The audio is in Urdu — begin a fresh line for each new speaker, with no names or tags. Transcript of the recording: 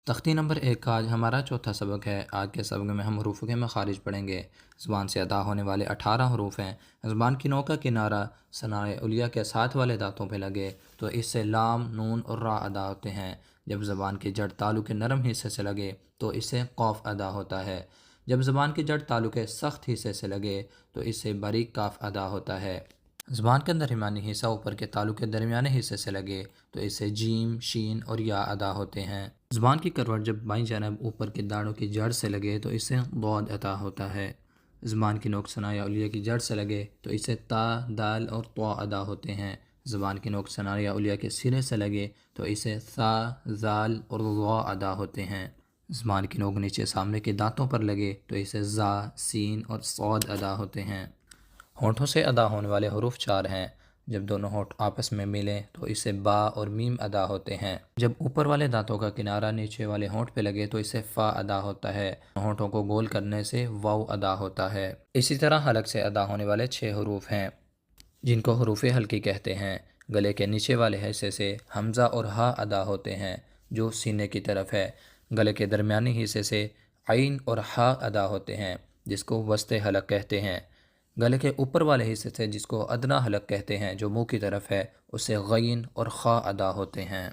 تختی نمبر 1 کا آج ہمارا چوتھا سبق ہے۔ آج کے سبق میں ہم حروف کے مخارج پڑھیں گے۔ زبان سے ادا ہونے والے 18 حروف ہیں۔ زبان کی نوک کا کنارہ ثنائے علیہ کے ساتھ والے دانتوں پہ لگے تو اس سے لام، نون اور را ادا ہوتے ہیں۔ جب زبان کی جڑ تالو کے نرم حصے سے لگے تو اس سے قوف ادا ہوتا ہے۔ جب زبان کی جڑ تالو کے سخت حصے سے لگے تو اس سے باریک کاف ادا ہوتا ہے۔ زبان کے درمیانی حصہ اوپر کے تالو کے درمیانے حصے سے لگے تو اس سے جیم، شین اور یا ادا ہوتے ہیں۔ زبان کی کروٹ جب بائیں جانب اوپر کے دانتوں کی جڑ سے لگے تو اس سے ضاد ادا ہوتا ہے۔ زبان کی نوک ثنائے علیہ کی جڑ سے لگے تو اس سے تا، دال اور طا ادا ہوتے ہیں۔ زبان کی نوک ثنائے علیہ کے سرے سے لگے تو اس سے ثا، ذال اور ظا ادا ہوتے ہیں۔ زبان کی نوک نیچے سامنے کے دانتوں پر لگے تو اس سے زا، سین اور صاد ادا ہوتے ہیں۔ ہونٹوں سے ادا ہونے والے حروف 4 ہیں۔ جب دونوں ہونٹ آپس میں ملیں تو اس سے با اور میم ادا ہوتے ہیں۔ جب اوپر والے دانتوں کا کنارہ نیچے والے ہونٹ پہ لگے تو اس سے فا ادا ہوتا ہے۔ ہونٹوں کو گول کرنے سے واو ادا ہوتا ہے۔ اسی طرح حلق سے ادا ہونے والے 6 حروف ہیں جن کو حروف حلقی کہتے ہیں۔ گلے کے نیچے والے حصے سے حمزہ اور ہا ادا ہوتے ہیں جو سینے کی طرف ہے۔ گلے کے درمیانی حصے سے عین اور ہا ادا ہوتے ہیں جس کو وسط حلق کہتے ہیں۔ گلے کے اوپر والے حصے سے جس کو ادنیٰ حلق کہتے ہیں جو منہ کی طرف ہے اس سے غین اور خا ادا ہوتے ہیں۔